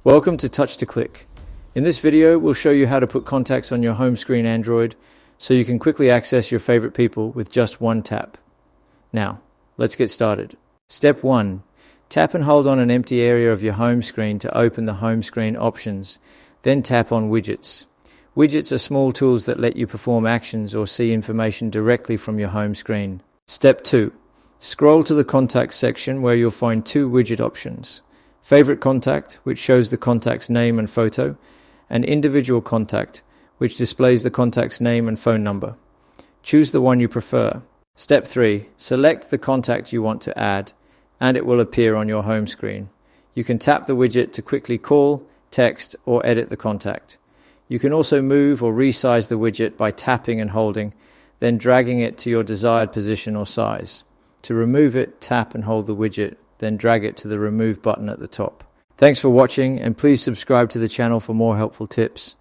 Welcome to Touch to Click. In this video, we'll show you how to put contacts on your home screen Android so you can quickly access your favorite people with just one tap. Now, let's get started. Step 1. Tap and hold on an empty area of your home screen to open the home screen options, then tap on Widgets. Widgets are small tools that let you perform actions or see information directly from your home screen. Step 2. Scroll to the Contacts section where you'll find two widget options. Favorite Contact, which shows the contact's name and photo, and Individual Contact, which displays the contact's name and phone number. Choose the one you prefer. Step 3. Select the contact you want to add, and it will appear on your home screen. You can tap the widget to quickly call, text, or edit the contact. You can also move or resize the widget by tapping and holding, then dragging it to your desired position or size. To remove it, tap and hold the widget, then drag it to the Remove button at the top. Thanks for watching, and please subscribe to the channel for more helpful tips.